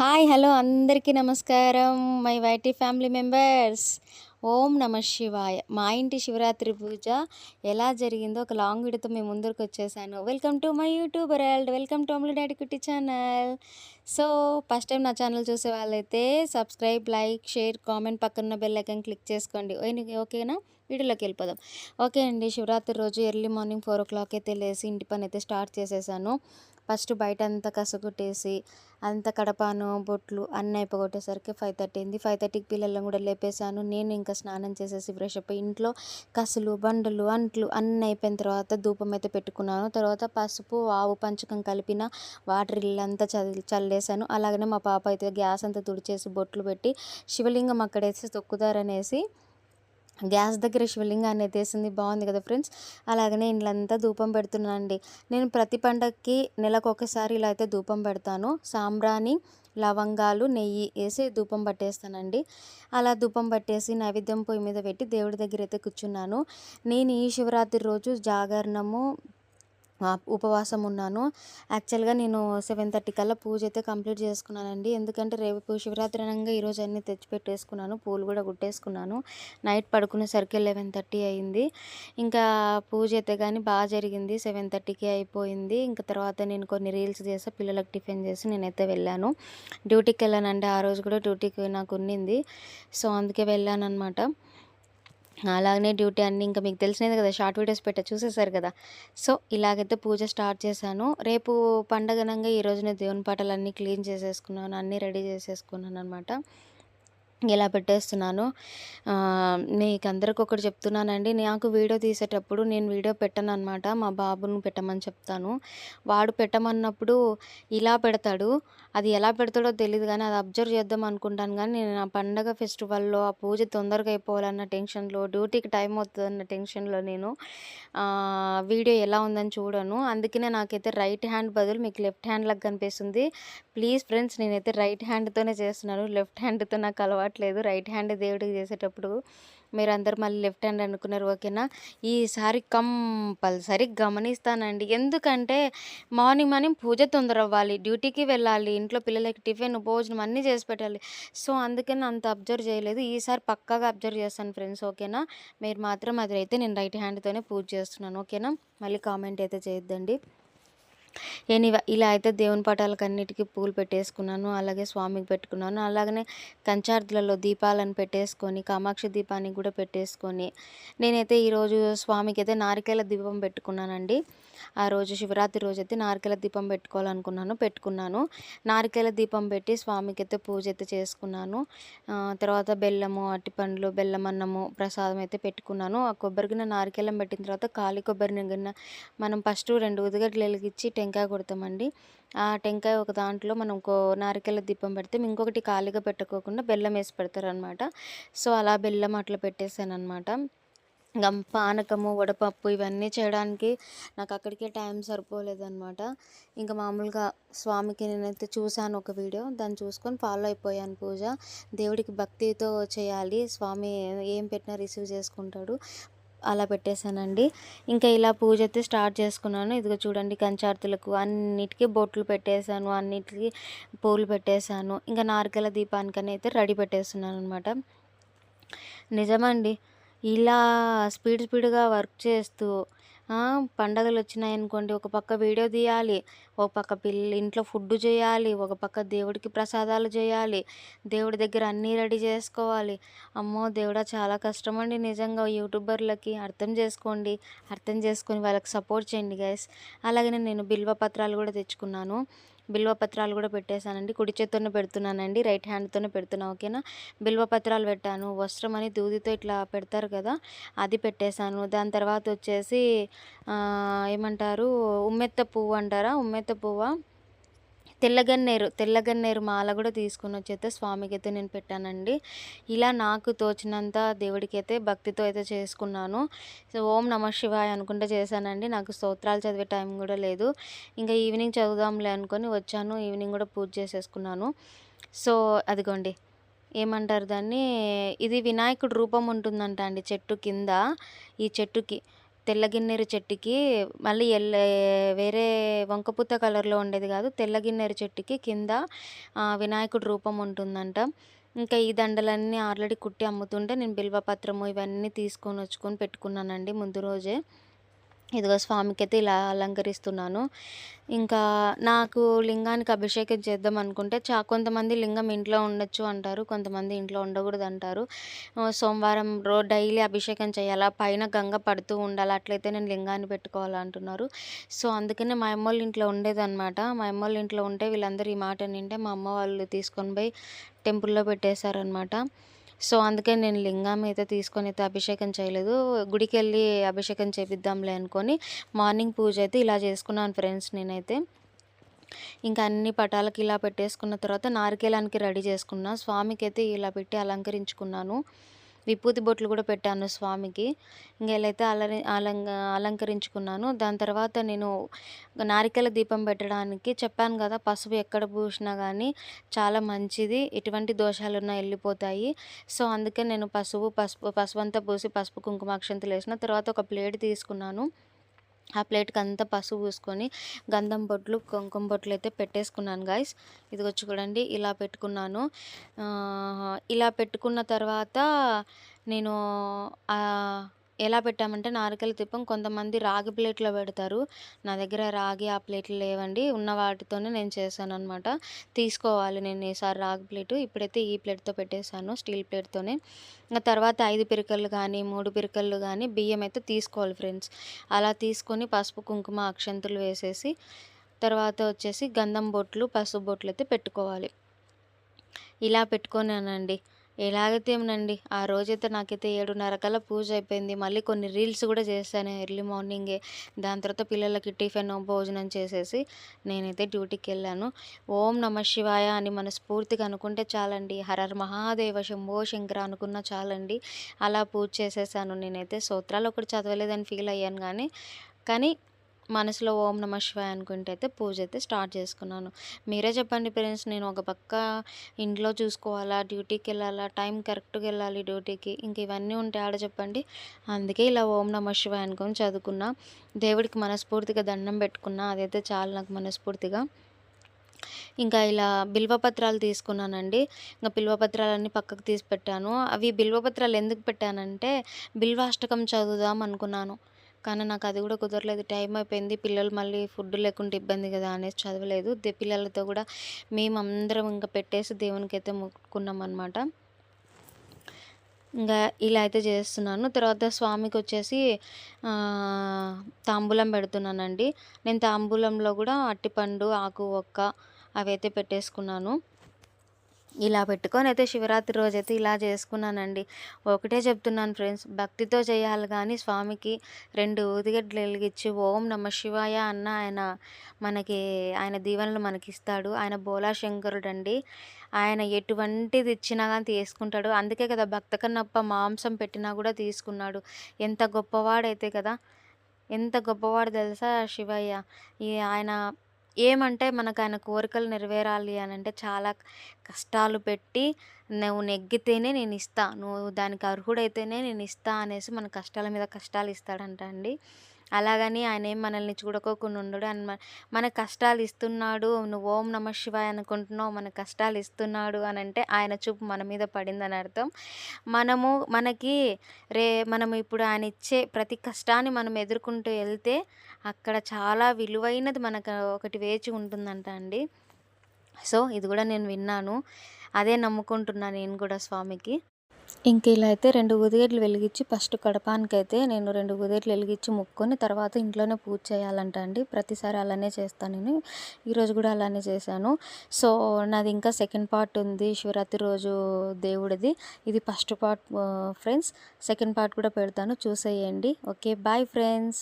Hi hello అందరికీ నమస్కారం my YT family members. ఓం నమ శివాయ. మా ఇంటి శివరాత్రి పూజ ఎలా జరిగిందో ఒక లాంగ్ వీడియోతో మేము ముందరికి వచ్చేసాను. Welcome to my YouTube world, welcome to Ammulu daddy కుట్టి ఛానల్. సో ఫస్ట్ టైం నా ఛానల్ చూసే వాళ్ళైతే సబ్స్క్రైబ్, లైక్, షేర్, కామెంట్, పక్కన బెల్ ఐకాన్ క్లిక్ చేసుకోండి. ఓకేనా? వీడియోలోకి వెళ్ళిపోదాం. ఓకే అండి, శివరాత్రి రోజు ఎర్లీ మార్నింగ్ 4 o'clock అయితే లేసి ఇంటి పని అయితే స్టార్ట్ చేసేసాను. ఫస్ట్ బయట అంతా కసుగుట్టేసి అంత కడపాను బొట్లు అన్నీ అయిపోగొట్టేసరికి 5:30 అయింది. 5:30కి పిల్లలను కూడా లేపేశాను. నేను ఇంకా స్నానం చేసేసి ఫ్రెష్ అప్ ఇంట్లో కసులు, బండలు, అంట్లు అన్నీ అయిపోయిన తర్వాత ధూపం అయితే పెట్టుకున్నాను. తర్వాత పసుపు, ఆవు పంచకం కలిపిన వాటర్ ఇల్లంతా చల్లేసాను. అలాగనే మా పాప అయితే గ్యాస్ అంతా తుడిచేసి బొట్లు పెట్టి శివలింగం అక్కడేసి తొక్కుదారనేసి గ్యాస్ దగ్గర శివలింగాన్ని ఎత్తేసింది. బాగుంది కదా ఫ్రెండ్స్. అలాగనే ఇండ్లంతా ధూపం పెడుతున్నానండి. నేను ప్రతి పండగకి నెలకొకసారి ఇలా అయితే ధూపం పెడతాను. సాంబ్రాణి, లవంగాలు, నెయ్యి వేసి ధూపం పట్టేస్తానండి. అలా ధూపం పట్టేసి నైవేద్యం పొయ్యి మీద పెట్టి దేవుడి దగ్గర అయితే కూర్చున్నాను. నేను ఈ శివరాత్రి రోజు జాగరణము ఉపవాసం ఉన్నాను. యాక్చువల్గా నేను 7:30 కల్లా పూజ అయితే కంప్లీట్ చేసుకున్నానండి. ఎందుకంటే రేపు శివరాత్రి అనగా ఈరోజు అన్నీ తెచ్చిపెట్టేసుకున్నాను. పూలు కూడా కుట్టేసుకున్నాను. నైట్ పడుకునేసరికి 11:30 అయింది. ఇంకా పూజ అయితే కానీ బాగా జరిగింది. 7:30కి అయిపోయింది. ఇంకా తర్వాత నేను కొన్ని రీల్స్ చేసి పిల్లలకు టిఫిన్ చేసి నేనైతే వెళ్ళాను. డ్యూటీకి వెళ్ళానండి. ఆ రోజు కూడా డ్యూటీకి నాకు ఉన్నింది. సో అందుకే వెళ్ళాను అనమాట. అలాగనే డ్యూటీ అన్నీ ఇంకా మీకు తెలిసినది కదా, షార్ట్ వీడియోస్ చూసేసారు కదా. సో ఇలాగైతే పూజ స్టార్ట్ చేశాను. రేపు పండగనంగా ఈరోజు నేను దేవుని పటాలన్నీ క్లీన్ చేసేసుకున్నాను, అన్నీ రెడీ చేసేసుకున్నాను అనమాట. ఇలా పెట్టేస్తున్నాను. మీకు అందరికి ఒకటి చెప్తున్నానండి, నాకు వీడియో తీసేటప్పుడు నేను వీడియో పెట్టను అనమాట. మా బాబును పెట్టమని చెప్తాను. వాడు పెట్టమన్నప్పుడు ఇలా పెడతాడు. అది ఎలా పెడతాడో తెలియదు కానీ అది అబ్జర్వ్ చేద్దాం అనుకుంటాను. కానీ నేను ఆ పండగ ఫెస్టివల్లో ఆ పూజ తొందరగా అయిపోవాలన్న టెన్షన్లో, డ్యూటీకి టైం అవుతుందన్న టెన్షన్లో నేను వీడియో ఎలా ఉందని చూడను. అందుకనే నాకైతే రైట్ హ్యాండ్ బదులు మీకు లెఫ్ట్ హ్యాండ్ లాగా కనిపిస్తుంది. ప్లీజ్ ఫ్రెండ్స్, నేనైతే రైట్ హ్యాండ్తోనే చేస్తున్నాను. లెఫ్ట్ హ్యాండ్తో నాకు అలవాట్లేదు. రైట్ హ్యాండ్ దేవుడికి చేసేటప్పుడు మీరందరూ మళ్ళీ లెఫ్ట్ హ్యాండ్ అనుకున్నారు, ఓకేనా? ఈసారి కంపల్సరీ గమనిస్తానండి. ఎందుకంటే మార్నింగ్ పూజ తొందర అవ్వాలి, డ్యూటీకి వెళ్ళాలి, ఇంట్లో పిల్లలకి టిఫిన్, భోజనం అన్నీ చేసి పెట్టాలి. సో అందుకని అంత అబ్జర్వ్ చేయలేదు. ఈసారి పక్కాగా అబ్జర్వ్ చేస్తాను ఫ్రెండ్స్, ఓకేనా? మీరు మాత్రం అదైతే నేను రైట్ హ్యాండ్తోనే పూజ చేస్తున్నాను, ఓకేనా? మళ్ళీ కామెంట్ అయితే చేయొద్దండి. ఇలా అయితే దేవుని పటాలకు అన్నిటికీ పూలు పెట్టేసుకున్నాను. అలాగే స్వామికి పెట్టుకున్నాను. అలాగనే కంచార్తులలో దీపాలను పెట్టేసుకొని కామాక్షి దీపానికి కూడా పెట్టేసుకొని నేనైతే ఈరోజు స్వామికి అయితే నారికేల దీపం పెట్టుకున్నానండి. ఆ రోజు శివరాత్రి రోజు అయితే నారికేల దీపం పెట్టుకున్నాను. నారికేల దీపం పెట్టి స్వామికి అయితే పూజ అయితే చేసుకున్నాను. తర్వాత బెల్లము, అరటిపండ్లు, బెల్లం అన్నము, ప్రసాదం అయితే పెట్టుకున్నాను. ఆ కొబ్బరి గిన్నె నారికేలం పెట్టిన తర్వాత ఖాళీ కొబ్బరి గిన్నె మనం ఫస్ట్ 2 ఉదిగడ్డలు వెలిగించి టెంకాయ కొడతామండి. ఆ టెంకాయ ఒక దాంట్లో మనం నారికేల దీపం పెడితే ఇంకొకటి ఖాళీగా పెట్టుకోకుండా బెల్లం వేసి పెడతారనమాట. సో అలా బెల్లం అట్లా పెట్టేశానమాట. పానకము, వడపప్పు ఇవన్నీ చేయడానికి నాకు అక్కడికే టైం సరిపోలేదన్నమాట. ఇంకా మామూలుగా స్వామికి నేనైతే చూశాను ఒక వీడియో, దాన్ని చూసుకొని ఫాలో అయిపోయాను పూజ. దేవుడికి భక్తితో చేయాలి, స్వామి ఏం పెట్టినా రిసీవ్ చేసుకుంటాడు. అలా పెట్టేశానండి. ఇంకా ఇలా పూజ అయితే స్టార్ట్ చేసుకున్నాను. ఇదిగో చూడండి, కంచార్తులకు అన్నిటికీ బొట్లు పెట్టేశాను, అన్నిటికీ పూలు పెట్టేశాను. ఇంకా నారికేల దీపానికని అయితే రెడీ పెట్టేస్తున్నాను అనమాట. నిజమండి, ఇలా స్పీడ్గా వర్క్ చేస్తూ పండగలు వచ్చినాయనుకోండి, ఒక పక్క వీడియో తీయాలి, ఒక పక్క ఇంట్లో ఫుడ్ చేయాలి, ఒక పక్క దేవుడికి ప్రసాదాలు చేయాలి, దేవుడి దగ్గర అన్నీ రెడీ చేసుకోవాలి. అమ్మో దేవుడా, చాలా కష్టమండి నిజంగా. యూట్యూబర్లకి అర్థం చేసుకొని వాళ్ళకి సపోర్ట్ చేయండి గైస్. అలాగే నేను బిల్వ పత్రాలు కూడా తెచ్చుకున్నాను. బిల్వ పత్రాలు కూడా పెట్టేశానండి. కుడి చేత్తోనే పెడుతున్నానండి, రైట్ హ్యాండ్తోనే పెడుతున్నా, ఓకేనా? బిల్వ పత్రాలు పెట్టాను. వస్త్రం అని దూదితో ఇట్లా పెడతారు కదా, అది పెట్టేశాను. దాని తర్వాత వచ్చేసి ఏమంటారు, ఉమ్మెత్త పువ్వు అంటారా, ఉమ్మెత్త పువ్వా, తెల్లగన్నేరు మాల కూడా తీసుకొని వచ్చి స్వామికి అయితే నేను పెట్టానండి. ఇలా నాకు తోచినంత దేవుడికి అయితే భక్తితో అయితే చేసుకున్నాను. సో ఓం నమ శివాయ అనుకుంటే చేశానండి. నాకు స్తోత్రాలు చదివే టైం కూడా లేదు. ఇంకా ఈవినింగ్ చదువుదాంలే అనుకొని వచ్చాను. ఈవినింగ్ కూడా పూజ చేసేసుకున్నాను. సో అదిగోండి, ఏమంటారు దాన్ని, ఇది వినాయకుడు రూపం ఉంటుందంట అండి చెట్టు కింద. ఈ చెట్టుకి తెల్ల గిన్నెర చెట్టుకి మళ్ళీ వేరే వంకపూత కలర్‌లో ఉండేది కాదు. తెల్ల గిన్నెర చెట్టుకి కింద వినాయకుడి రూపం ఉంటుందంట. ఇంకా ఈ దండలన్నీ ఆల్రెడీ కుట్టి అమ్ముతుంటే నేను బిల్వపత్రము ఇవన్నీ తీసుకొనొచ్చుకొని పెట్టుకున్నానండి ముందు రోజే. ఇదిగో స్వామికైతే ఇలా అలంకరిస్తున్నాను. ఇంకా నాకు లింగానికి అభిషేకం చేద్దాం అనుకుంటే కొంతమంది లింగం ఇంట్లో ఉండొచ్చు అంటారు. కొంతమంది ఇంట్లో ఉండకూడదంటారు. సోమవారం డైలీ అభిషేకం చేయాలా, పైన గంగ పడుతూ ఉండాలి, అట్లయితే నేను లింగాన్ని పెట్టుకోవాలా అంటున్నారు. సో, అందుకనే మా అమ్మోళ్ళ ఇంట్లో ఉండేదనమాట. మా అమ్మోళ్ళ ఇంట్లో ఉంటే వీళ్ళందరూ ఈ మాట వింటే మా అమ్మ వాళ్ళు తీసుకొని పోయి టెంపుల్‌లో పెట్టేశారనమాట. సో, అందుకని నేను లింగం అయితే తీసుకొనైతే అభిషేకం చేయలేదు. గుడికెళ్ళి అభిషేకం చేపిద్దాంలే అనుకోని మార్నింగ్ పూజ అయితే ఇలా చేసుకున్నాను ఫ్రెండ్స్ నేనైతే. ఇంకా అన్ని పటాలకి ఇలా పెట్టేసుకున్న తర్వాత నారికేలానికి రెడీ చేసుకున్నా. స్వామికైతే ఇలా పెట్టి అలంకరించుకున్నాను. విభూతి బొట్లు కూడా పెట్టాను స్వామికి. ఇంక ఇలా అయితే అలంకరించుకున్నాను. దాని తర్వాత నేను నారికేల దీపం పెట్టడానికి చెప్పాను కదా, పసుపు ఎక్కడ పూసినా కానీ చాలా మంచిది, ఎటువంటి దోషాలున్నా వెళ్ళిపోతాయి. సో, అందుకే నేను పసుపంతా పూసి పసుపు కుంకుమ అక్షంతలు వేసిన తర్వాత ఒక ప్లేట్ తీసుకున్నాను. ఆ ప్లేట్‌కి అంతా పసుపు పూసుకొని గంధం బొట్లు, కుంకుమ బొట్లు అయితే పెట్టేసుకున్నాను గాయ్స్. ఇదిగో చూడండి ఇలా పెట్టుకున్నాను. ఇలా పెట్టుకున్న తర్వాత నేను ఎలా పెట్టామంటే నారికేల దీపం కొంతమంది రాగి ప్లేట్‌లో పెడతారు. నా దగ్గర రాగి ఆ ప్లేట్లు లేవండి. ఉన్న వాటితోనే నేను చేశాననమాట. తీసుకోవాలి నేను ఈసారి రాగి ప్లేటు. ఇప్పుడైతే ఈ ప్లేట్‌తో పెట్టేశాను, స్టీల్ ప్లేట్‌తోనే. ఇంక తర్వాత 5 పిరికలు కానీ, 3 పిరికలు కానీ బియ్యం అయితే తీసుకోవాలి ఫ్రెండ్స్. అలా తీసుకొని పసుపు, కుంకుమ, అక్షంతలు వేసేసి తర్వాత వచ్చేసి గంధం బొట్లు, పసుపు బొట్లు అయితే పెట్టుకోవాలి. ఇలా పెట్టుకున్నానండి. ఎలాగైతే ఏమోనండి, ఆ రోజైతే నాకైతే 7:30 కల్లా పూజ అయిపోయింది. మళ్ళీ కొన్ని రీల్స్ కూడా చేశాను ఎర్లీ మార్నింగే. దాని తర్వాత పిల్లలకి టిఫిన్, భోజనం చేసేసి నేనైతే డ్యూటీకెళ్ళాను. ఓం నమః శివాయ అని మనస్ఫూర్తిగా అనుకుంటే చాలండి. హరహర మహాదేవ శంభో శంకర అనుకున్నా చాలండి. అలా పూజ చేసేసాను నేనైతే. స్తోత్రాలు ఒకటి చదవలేదని ఫీల్ అయ్యాను కానీ మనసులో ఓం నమః శివాయ అనుకుంటే అయితే పూజ అయితే స్టార్ట్ చేసుకున్నాను. మీరే చెప్పండి ఫ్రెండ్స్, నేను ఒక పక్క ఇంట్లో చూసుకోవాలా, డ్యూటీకి వెళ్ళాలా, టైం కరెక్ట్గా వెళ్ళాలి డ్యూటీకి, ఇంక ఇవన్నీ ఉంటే ఆడ చెప్పండి. అందుకే ఇలా ఓం నమః శివాయ అనుకొని చదువుకున్నా. దేవుడికి మనస్ఫూర్తిగా దండం పెట్టుకున్నా. అదైతే చాలు నాకు మనస్ఫూర్తిగా. ఇంకా ఇలా బిల్వపత్రాలు తీసుకున్నానండి. ఇంకా బిల్వపత్రాలన్నీ పక్కకు తీసి పెట్టాను. అవి బిల్వపత్రాలు ఎందుకు పెట్టానంటే బిల్వాష్టకం చదువుదాం అనుకున్నాను. కానీ నాకు అది కూడా కుదరలేదు. టైం అయిపోయింది. పిల్లలు మళ్ళీ ఫుడ్ లేకుంటే ఇబ్బంది కదా అనేసి చదవలేదు. పిల్లలతో కూడా మేమందరం ఇంకా పెట్టేసి దేవునికైతే మొక్కుకున్నాం అనమాట. ఇంకా ఇలా అయితే చేస్తున్నాను. తర్వాత స్వామికి వచ్చేసి తాంబూలం పెడుతున్నానండి. నేను తాంబూలంలో కూడా అరటిపండు, ఆకు, ఒక్క అవైతే పెట్టేసుకున్నాను. ఇలా పెట్టుకొని అయితే శివరాత్రి రోజైతే ఇలా చేసుకున్నానండి. ఒకటే చెప్తున్నాను ఫ్రెండ్స్, భక్తితో చేయాలి కానీ స్వామికి 2 ఊదిగడ్డలు వెలిగించి ఓం నమః శివాయ అన్న ఆయన దీవెనలు మనకిస్తాడు. ఆయన బోలా శంకరుడండి. ఆయన ఎటువంటిది ఇచ్చినా కానీ తీసుకుంటాడు. అందుకే కదా భక్త కన్నప్ప మాంసం పెట్టినా కూడా తీసుకున్నాడు. ఎంత గొప్పవాడైతే కదా, ఎంత గొప్పవాడు తెలుసా శివయ్య. ఆయన ఏమంటే మనకు ఆయన కోరికలు నెరవేరాలి అని అంటే చాలా కష్టాలు పెట్టి నువ్వు నెగ్గితేనే నేను ఇస్తా, నువ్వు దానికి అర్హుడైతేనే నేను ఇస్తా అనేసి మన కష్టాల మీద కష్టాలు ఇస్తాడంట అండి. అలాగని ఆయన ఏం మనల్ని చూడకోకుండా ఉండడు. మన కష్టాలు ఇస్తున్నాడు, నువ్వు ఓం నమః శివాయ అనుకుంటున్నావు, మన కష్టాలు ఇస్తున్నాడు అని అంటే ఆయన చూపు మన మీద పడిందని అర్థం. మనం ఇప్పుడు ఆయన ఇచ్చే ప్రతి కష్టాన్ని మనం ఎదుర్కొంటూ వెళ్తే అక్కడ చాలా విలువైనది మనకు ఒకటి వేచి ఉంటుందంట అండి. సో, ఇది కూడా నేను విన్నాను. అదే నమ్ముకుంటున్నా నేను కూడా స్వామికి. ఇంక ఇలా అయితే 2 ఊదిగడ్డలు వెలిగించి ఫస్ట్ కడపానికైతే నేను 2 ఊదిగడ్డలు వెలిగించి మొక్కుకొని తర్వాత ఇంట్లోనే పూజ చేయాలంట అండి. ప్రతిసారి అలానే చేస్తాను నేను. ఈరోజు కూడా అలానే చేశాను. సో, నాది ఇంకా సెకండ్ పార్ట్ ఉంది శివరాత్రి రోజు దేవుడిది. ఇది first part friends. Second part కూడా పెడతాను, చూసేయండి. Okay, bye friends.